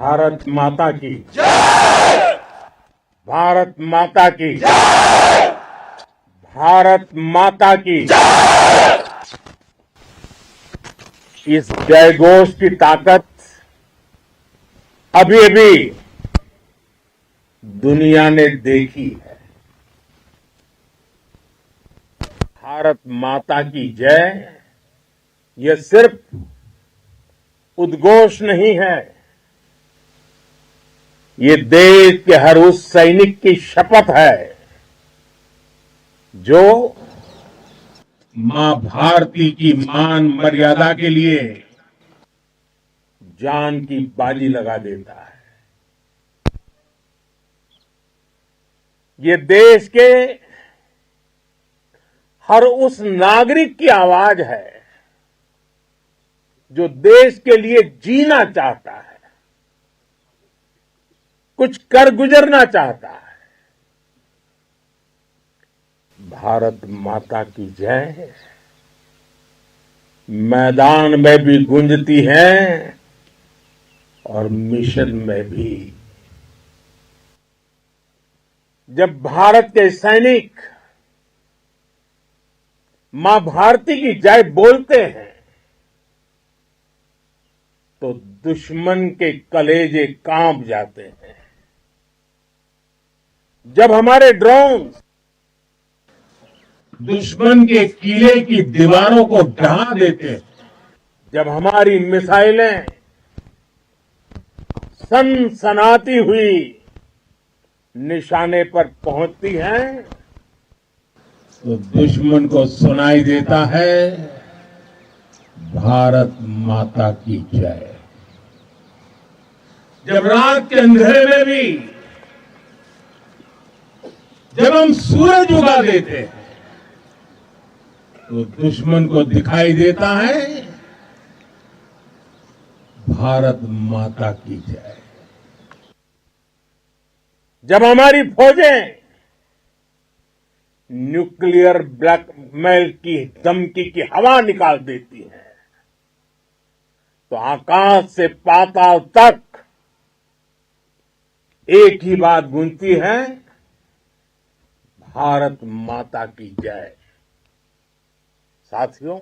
भारत माता की जय। भारत माता की जय। भारत माता की जय। इस जयघोष की ताकत अभी अभी दुनिया ने देखी है। भारत माता की जय यह सिर्फ उद्घोष नहीं है, ये देश के हर उस सैनिक की शपथ है जो मां भारती की मान मर्यादा के लिए जान की बाजी लगा देता है। ये देश के हर उस नागरिक की आवाज है जो देश के लिए जीना चाहता है, कुछ कर गुजरना चाहता है। भारत माता की जय मैदान में भी गूंजती है और मिशन में भी। जब भारत के सैनिक मां भारती की जय बोलते हैं तो दुश्मन के कलेजे कांप जाते हैं। जब हमारे ड्रोन दुश्मन के किले की दीवारों को ढहा देते हैं, जब हमारी मिसाइलें सनसनाती हुई निशाने पर पहुंचती हैं, तो दुश्मन को सुनाई देता है भारत माता की जय। जब रात के अंधेरे में भी जब हम सूरज उगा देते हैं तो दुश्मन को दिखाई देता है भारत माता की जय। जब हमारी फौजें न्यूक्लियर ब्लैकमेल की धमकी की हवा निकाल देती हैं तो आकाश से पाताल तक एक ही बात गूंजती है, भारत माता की जय। साथियों,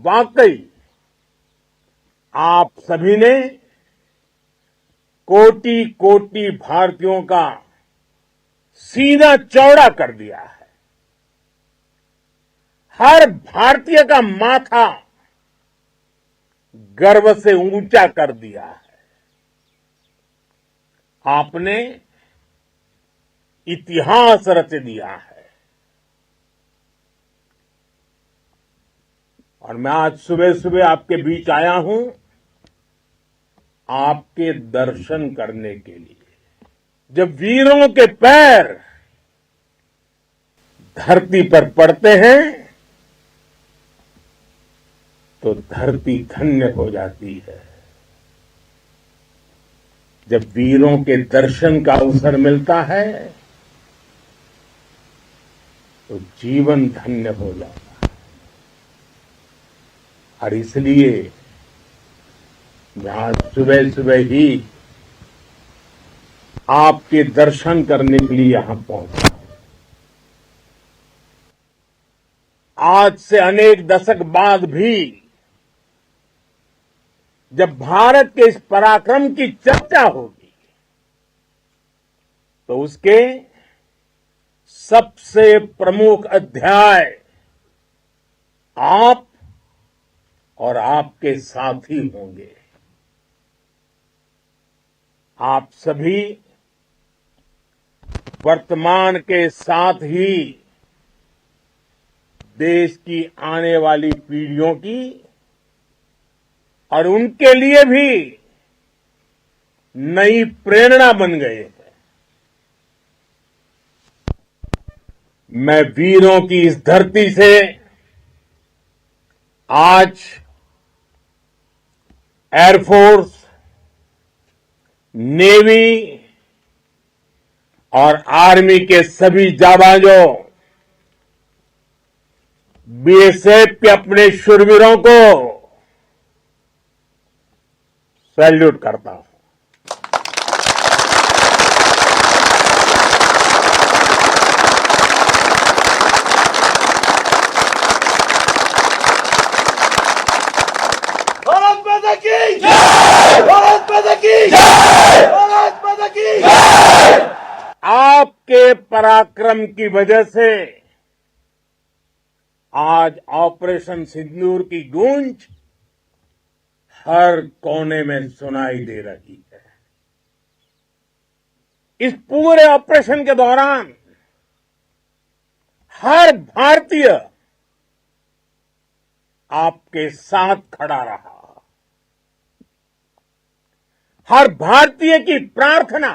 वाकई आप सभी ने कोटि कोटि भारतीयों का सीना चौड़ा कर दिया है। हर भारतीय का माथा गर्व से ऊंचा कर दिया है। आपने इतिहास रच दिया है। और मैं आज सुबह सुबह आपके बीच आया हूं आपके दर्शन करने के लिए। जब वीरों के पैर धरती पर पड़ते हैं तो धरती धन्य हो जाती है। जब वीरों के दर्शन का अवसर मिलता है तो जीवन धन्य हो जाता है। और इसलिए मैं आज सुबह सुबह ही आपके दर्शन करने के लिए यहां पहुंचा। आज से अनेक दशक बाद भी जब भारत के इस पराक्रम की चर्चा होगी तो उसके सबसे प्रमुख अध्याय आप और आपके साथी होंगे। आप सभी वर्तमान के साथ ही देश की आने वाली पीढ़ियों की और उनके लिए भी नई प्रेरणा बन गए हैं। मैं वीरों की इस धरती से आज एयरफोर्स, नेवी और आर्मी के सभी जाबाजों, बीएसएफ के अपने शूरवीरों को सैल्यूट करता हूं। भारत माता की जय! भारत माता की जय! भारत माता की जय! आपके पराक्रम की वजह से आज ऑपरेशन सिंदूर की गूंज हर कोने में सुनाई दे रही है। इस पूरे ऑपरेशन के दौरान हर भारतीय आपके साथ खड़ा रहा। हर भारतीय की प्रार्थना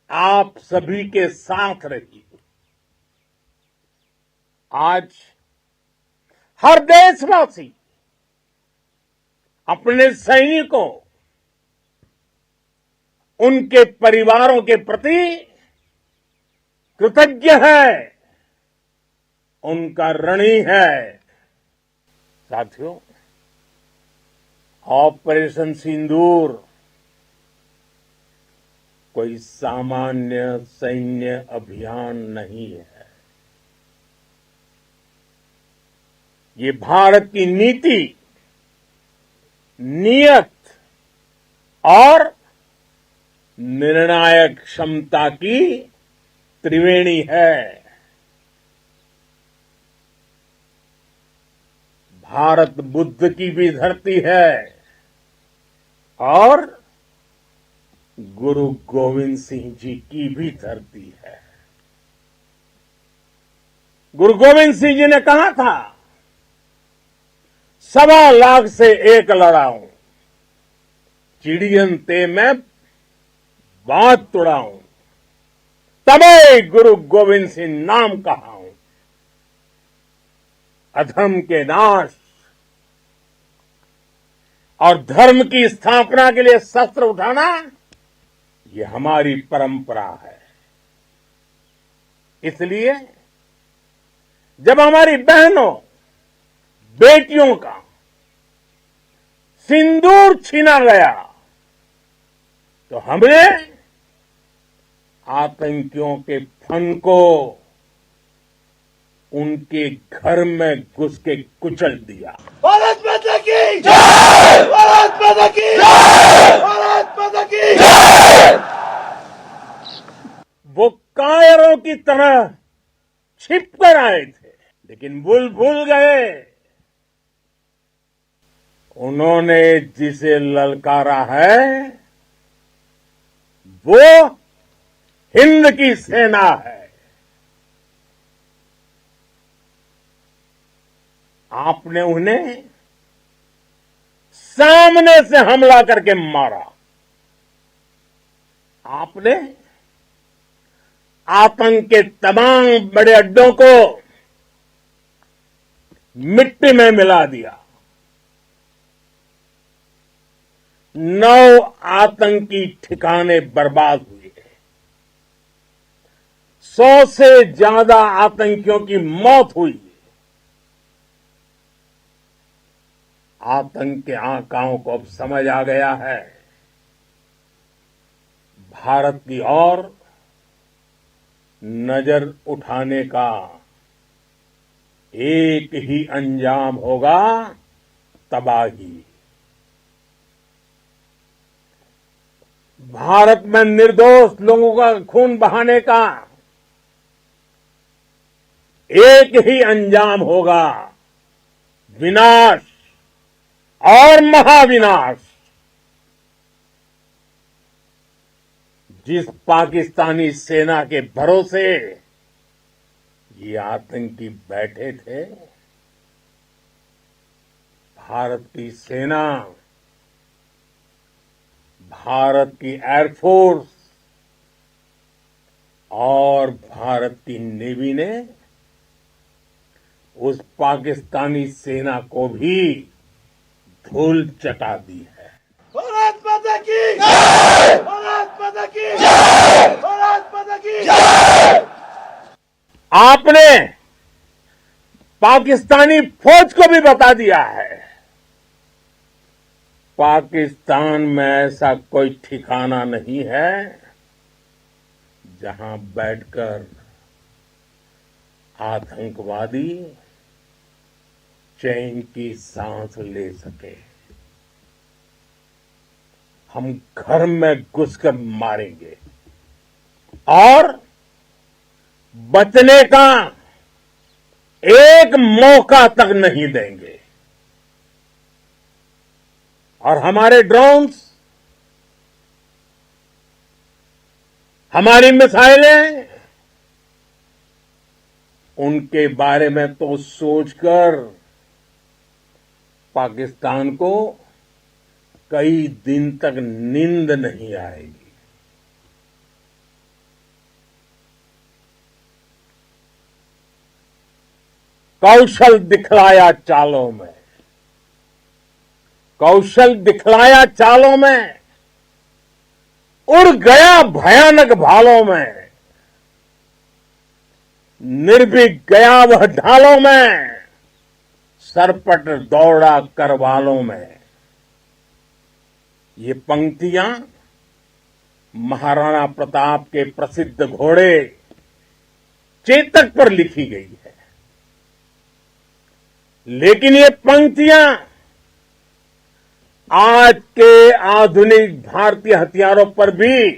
आप सभी के साथ रही। आज हर देशवासी अपने सैनिकों, उनके परिवारों के प्रति कृतज्ञ है, उनका ऋणी है। साथियों, ऑपरेशन सिंदूर कोई सामान्य सैन्य अभियान नहीं है। ये भारत की नीति, नियत और निर्णायक क्षमता की त्रिवेणी है। भारत बुद्ध की भी धरती है और गुरु गोविंद सिंह जी की भी धरती है। गुरु गोविंद सिंह जी ने कहा था, 1.25 से एक लड़ाऊं, चिड़ियन ते मैं बात तुड़ाऊं, तबे गुरु गोविंद सिंह नाम कहाऊं। अधर्म के नाश और धर्म की स्थापना के लिए शस्त्र उठाना, ये हमारी परंपरा है। इसलिए जब हमारी बहनों, बेटियों का सिंदूर छीना गया, तो हमने आतंकियों के फन को उनके घर में घुस के कुचल दिया। भारत माता की जय! भारत माता की जय! भारत माता की जय! वो कायरों की तरह छिप कर आए थे, लेकिन भूल गए उन्होंने जिसे ललकारा है वो हिंद की सेना है। आपने उन्हें सामने से हमला करके मारा। आपने आतंक के तमाम बड़े अड्डों को मिट्टी में मिला दिया। 9 आतंकी ठिकाने बर्बाद हुए। 100 से ज्यादा आतंकियों की मौत हुई। आतंक के आकाओं को अब समझ आ गया है, भारत की ओर नजर उठाने का एक ही अंजाम होगा, तबाही। भारत में निर्दोष लोगों का खून बहाने का एक ही अंजाम होगा, विनाश और महाविनाश। जिस पाकिस्तानी सेना के भरोसे ये आतंकी बैठे थे, भारत की सेना, भारत की एयरफोर्स और भारत की नेवी ने उस पाकिस्तानी सेना को भी धूल चटा दी है। भारत माता की जय! भारत माता की जय! भारत माता की जय! आपने पाकिस्तानी फौज को भी बता दिया है पाकिस्तान में ऐसा कोई ठिकाना नहीं है जहां बैठकर आतंकवादी चैन की सांस ले सके। हम घर में घुसकर मारेंगे और बचने का एक मौका तक नहीं देंगे। और हमारे ड्रोन्स, हमारी मिसाइलें, उनके बारे में तो सोचकर पाकिस्तान को कई दिन तक नींद नहीं आएगी। कौशल दिखलाया चालों में, कौशल दिखलाया चालों में, उड़ गया भयानक भालों में, निर्भीक गया वह ढालों में, सरपट दौड़ा करवालों में। ये पंक्तियां महाराणा प्रताप के प्रसिद्ध घोड़े चेतक पर लिखी गई है। लेकिन ये पंक्तियां आज के आधुनिक भारतीय हथियारों पर भी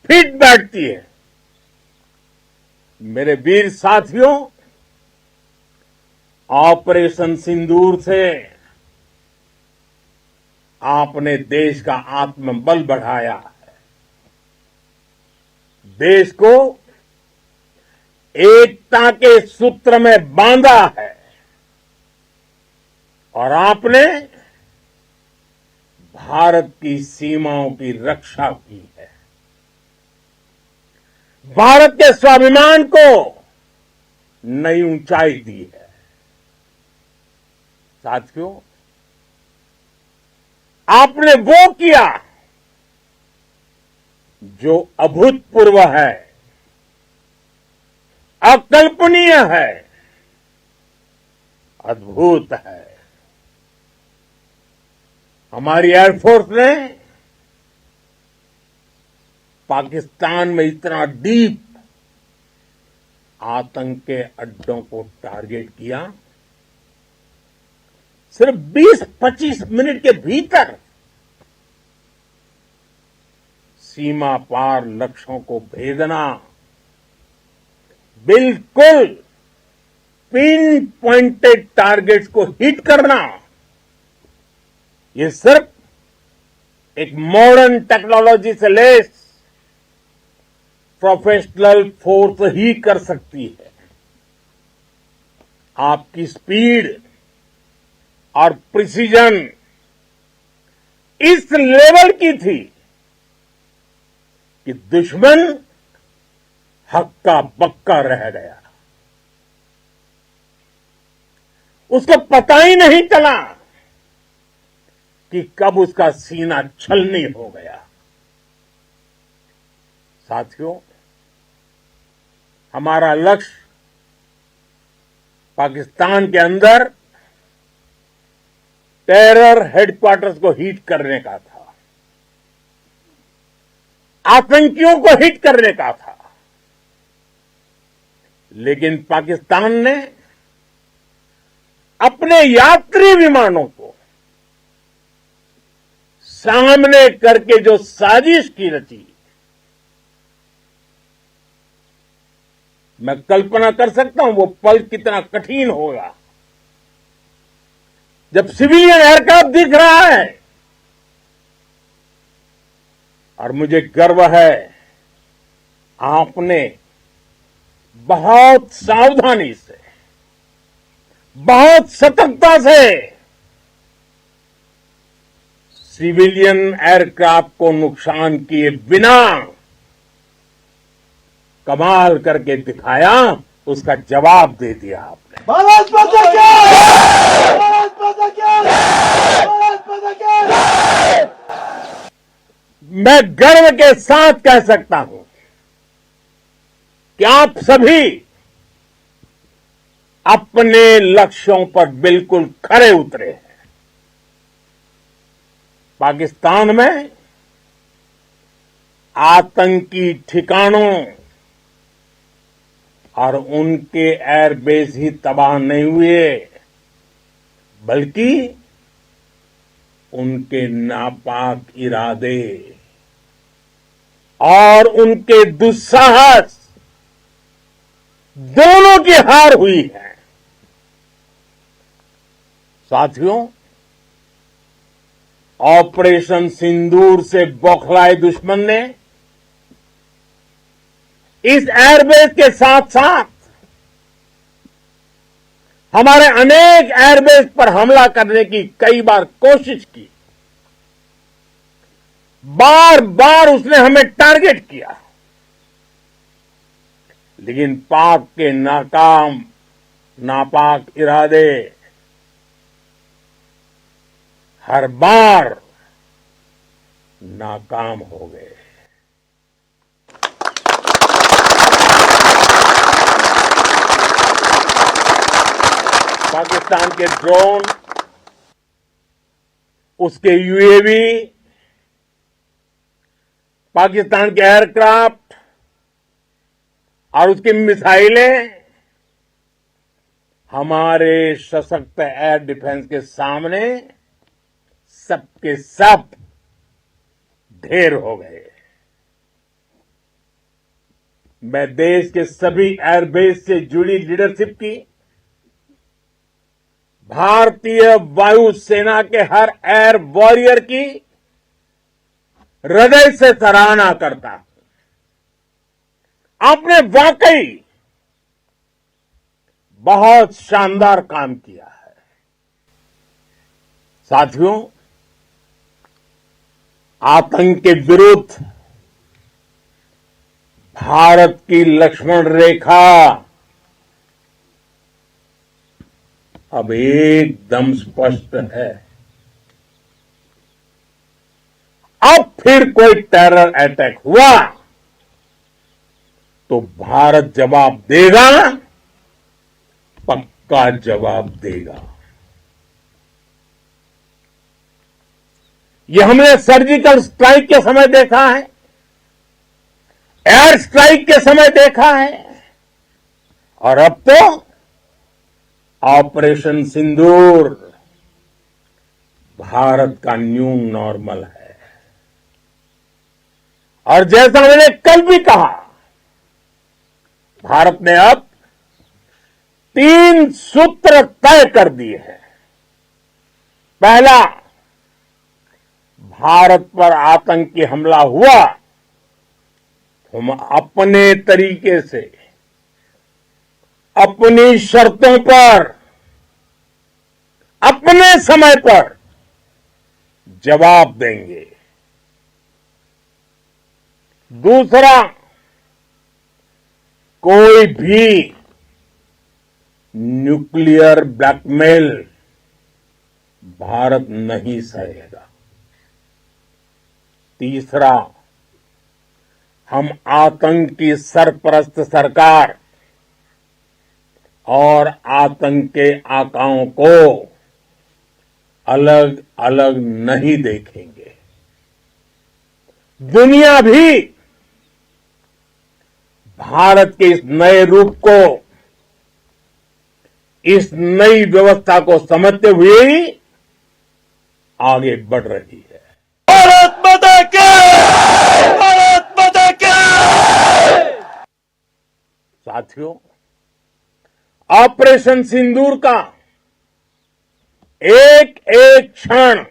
फिट बैठती है। मेरे वीर साथियों, ऑपरेशन सिंदूर से आपने देश का आत्मबल बढ़ाया है, देश को एकता के सूत्र में बांधा है और आपने भारत की सीमाओं की रक्षा की है। भारत के स्वाभिमान को नई ऊंचाई दी है। साथियों, आपने वो किया जो अभूतपूर्व है, अकल्पनीय है, अद्भुत है। हमारी एयरफोर्स ने पाकिस्तान में इतना डीप आतंक के अड्डों को टारगेट किया। सिर्फ 20-25 मिनट के भीतर सीमा पार लक्ष्यों को भेदना, बिल्कुल पिन पॉइंटेड टारगेट्स को हिट करना, ये सिर्फ एक मॉडर्न टेक्नोलॉजी से लेस प्रोफेशनल फोर्स ही कर सकती है। आपकी स्पीड और प्रिसीजन इस लेवल की थी कि दुश्मन हक्का बक्का रह गया। उसको पता ही नहीं चला कि कब उसका सीना छलनी हो गया। साथियों, हमारा लक्ष्य पाकिस्तान के अंदर टेरर हेडक्वार्टर्स को हिट करने का था, आतंकियों को हिट करने का था। लेकिन पाकिस्तान ने अपने यात्री विमानों को सामने करके जो साजिश की रची, मैं कल्पना कर सकता हूं वो पल कितना कठिन होगा जब सिविलियन एयरक्राफ्ट दिख रहा है। और मुझे गर्व है, आपने बहुत सावधानी से, बहुत सतर्कता से सिविलियन एयरक्राफ्ट को नुकसान किए बिना कमाल करके दिखाया, उसका जवाब दे दिया आपने। भारत माता की! भारत माता की! भारत माता की! मैं गर्व के साथ कह सकता हूं कि आप सभी अपने लक्ष्यों पर बिल्कुल खरे उतरे हैं। पाकिस्तान में आतंकी ठिकानों और उनके एयरबेस ही तबाह नहीं हुए, बल्कि उनके नापाक इरादे और उनके दुस्साहस दोनों की हार हुई है। साथियों, ऑपरेशन सिंदूर से बौखलाए दुश्मन ने इस एयरबेस के साथ साथ हमारे अनेक एयरबेस पर हमला करने की कई बार कोशिश की। बार बार उसने हमें टारगेट किया, लेकिन पाक के नापाक इरादे हर बार नाकाम हो गए। पाकिस्तान के ड्रोन, उसके यूएवी, पाकिस्तान के एयरक्राफ्ट और उसकी मिसाइलें हमारे सशक्त एयर डिफेंस के सामने सबके सब ढेर हो गए। मैं देश के सभी एयरबेस से जुड़ी लीडरशिप की, भारतीय वायुसेना के हर एयर वॉरियर की हृदय से सराहना करता हूं। आपने वाकई बहुत शानदार काम किया है। साथियों, आतंक के विरुद्ध भारत की लक्ष्मण रेखा अब एकदम स्पष्ट है। अब फिर कोई टेरर अटैक हुआ तो भारत जवाब देगा, पक्का जवाब देगा। ये हमने सर्जिकल स्ट्राइक के समय देखा है, एयर स्ट्राइक के समय देखा है, और अब तो ऑपरेशन सिंदूर भारत का न्यू नॉर्मल है। और जैसा मैंने कल भी कहा, भारत ने अब 3 सूत्र तय कर दिए हैं। पहला, भारत पर आतंकी हमला हुआ, हम अपने तरीके से, अपनी शर्तों पर, अपने समय पर जवाब देंगे। दूसरा, कोई भी न्यूक्लियर ब्लैकमेल भारत नहीं सहेगा। तीसरा, हम आतंक की सरपरस्त सरकार और आतंक के आकाओं को अलग अलग नहीं देखेंगे। दुनिया भी भारत के इस नए रूप को, इस नई व्यवस्था को समझते हुए ही आगे बढ़ रही है। भारत माता की! भारत माता की! साथियों, ऑपरेशन सिंदूर का एक एक क्षण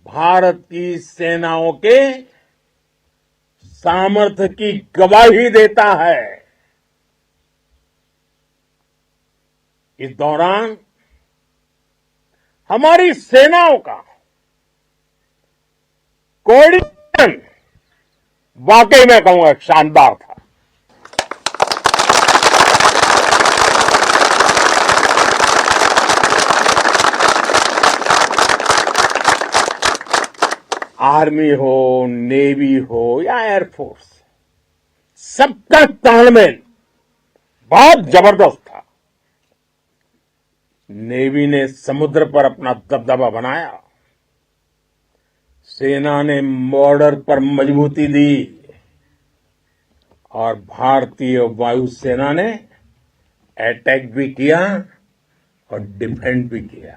भारत की सेनाओं के सामर्थ्य की गवाही देता है। इस दौरान हमारी सेनाओं का कोऑर्डिनेशन वाकई में कहूंगा शानदार था। आर्मी हो, नेवी हो या एयरफोर्स, सबका तालमेल बहुत जबरदस्त था। नेवी ने समुद्र पर अपना दबदबा बनाया, सेना ने बॉर्डर पर मजबूती दी और भारतीय वायुसेना ने अटैक भी किया और डिफेंड भी किया।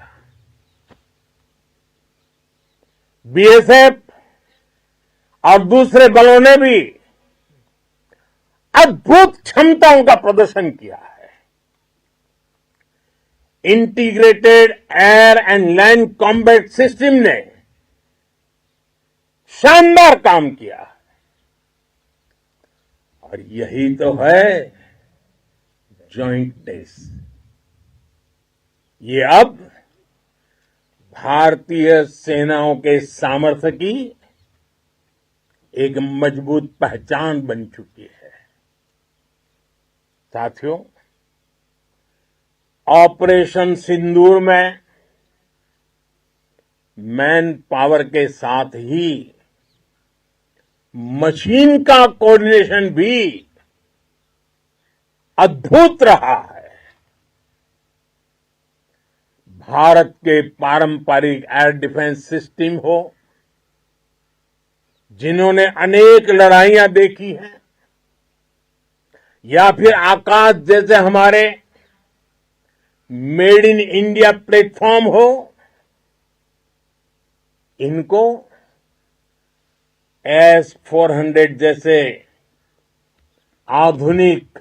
बीएसएफ और दूसरे बलों ने भी अद्भुत क्षमताओं का प्रदर्शन किया है। Integrated air and land combat system ने शानदार काम किया है। और यही तो है जॉइंटनेस। ये अब भारतीय सेनाओं के सामर्थ्य की एक मजबूत पहचान बन चुकी है। साथियों, ऑपरेशन सिंदूर में मैन पावर के साथ ही मशीन का कोऑर्डिनेशन भी अद्भुत रहा है। भारत के पारंपरिक एयर डिफेंस सिस्टम हो, जिन्होंने अनेक लड़ाइयां देखी हैं, या फिर आकाश जैसे हमारे मेड इन इंडिया प्लेटफॉर्म हो, इनको S-400 जैसे आधुनिक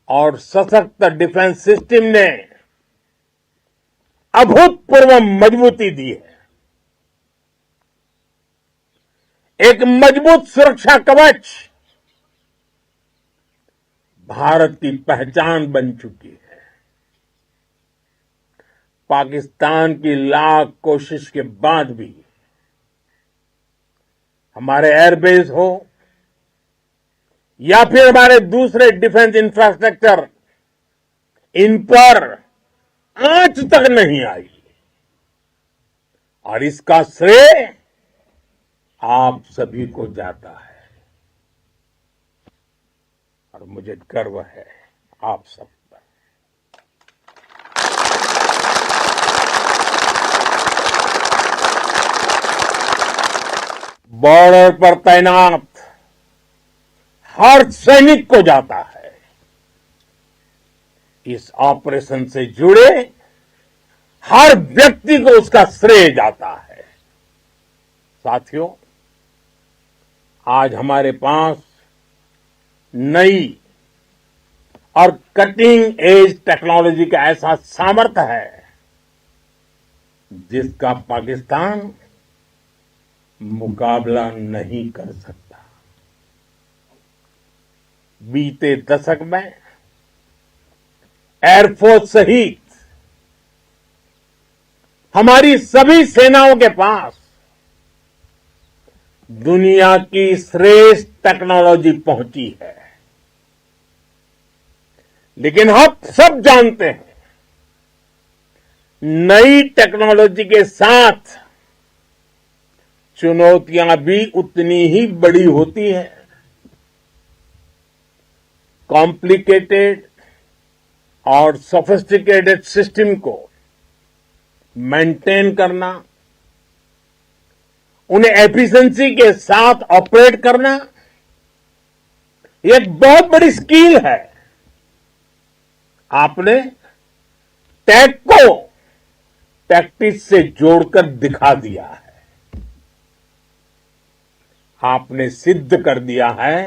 और सशक्त डिफेंस सिस्टम ने अभूतपूर्व मजबूती दी है। एक मजबूत सुरक्षा कवच भारत की पहचान बन चुकी है। पाकिस्तान की लाख कोशिश के बाद भी हमारे एयरबेस हो या फिर हमारे दूसरे डिफेंस इंफ्रास्ट्रक्चर, इन पर आंच तक नहीं आई। और इसका श्रेय आप सभी को जाता है। और मुझे गर्व है आप सब पर। बॉर्डर पर तैनात हर सैनिक को जाता है। इस ऑपरेशन से जुड़े हर व्यक्ति को उसका श्रेय जाता है। साथियों, आज हमारे पास नई और कटिंग एज टेक्नोलॉजी का ऐसा सामर्थ्य है जिसका पाकिस्तान मुकाबला नहीं कर सकता। बीते दशक में एयरफोर्स सहित हमारी सभी सेनाओं के पास दुनिया की श्रेष्ठ टेक्नोलॉजी पहुंची है। लेकिन हम सब जानते हैं, नई टेक्नोलॉजी के साथ चुनौतियां भी उतनी ही बड़ी होती हैं। कॉम्प्लिकेटेड और सोफिस्टिकेटेड सिस्टम को मेंटेन करना, उन्हें एफिशिएंसी के साथ ऑपरेट करना, ये एक बहुत बड़ी स्किल है। आपने टेक को टैक्टिक्स से जोड़कर दिखा दिया है। आपने सिद्ध कर दिया है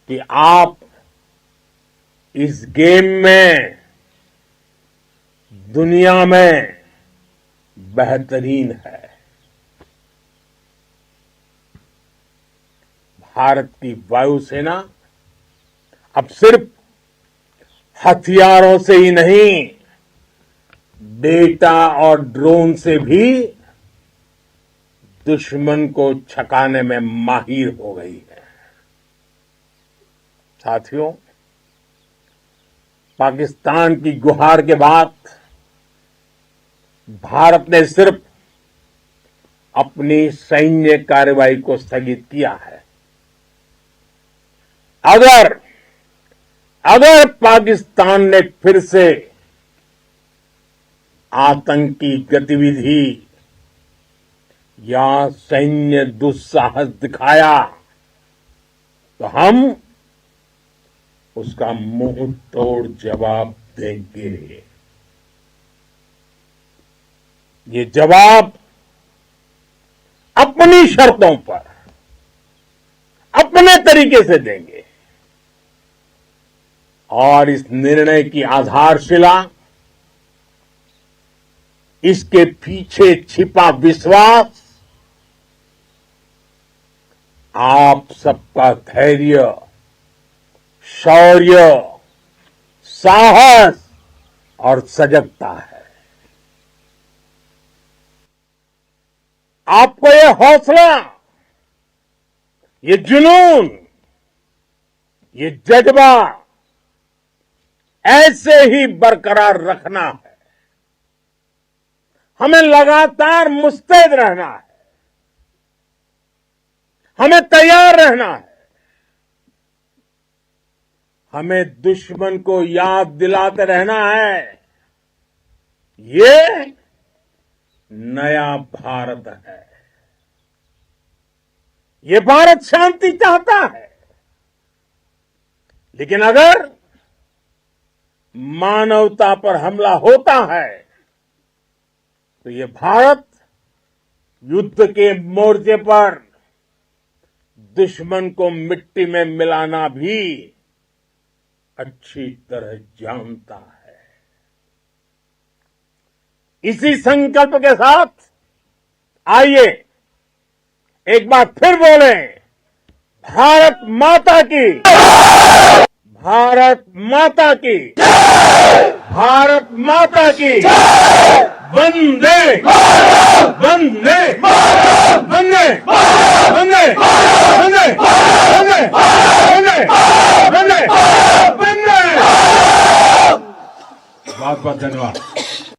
कि आप इस गेम में दुनिया में बेहतरीन है। भारत की वायुसेना अब सिर्फ हथियारों से ही नहीं, डेटा और ड्रोन से भी दुश्मन को छकाने में माहिर हो गई है। साथियों, पाकिस्तान की गुहार के बाद भारत ने सिर्फ अपनी सैन्य कार्रवाई को स्थगित किया है। अगर पाकिस्तान ने फिर से आतंकी गतिविधि या सैन्य दुस्साहस दिखाया तो हम उसका मुंह तोड़ जवाब देंगे। ये जवाब अपनी शर्तों पर अपने तरीके से देंगे और इस निर्णय की आधारशिला इसके पीछे छिपा विश्वास आप सबका धैर्य, शौर्य, साहस और सजगता है। आपको ये हौसला, ये जुनून, ये जज्बा ऐसे ही बरकरार रखना है। हमें लगातार मुस्तैद रहना है, हमें तैयार रहना है। हमें दुश्मन को याद दिलाते रहना है, ये नया भारत है। ये भारत शांति चाहता है, लेकिन अगर मानवता पर हमला होता है तो ये भारत युद्ध के मोर्चे पर दुश्मन को मिट्टी में मिलाना भी अच्छी तरह जानता है। इसी संकल्प के साथ आइए एक बार फिर बोलें, भारत माता की, भारत माता की, भारत माता की, वंदे वंदे वंदे वंदे वंदे वंदे वंदे वंदे वंदे। बहुत बहुत धन्यवाद।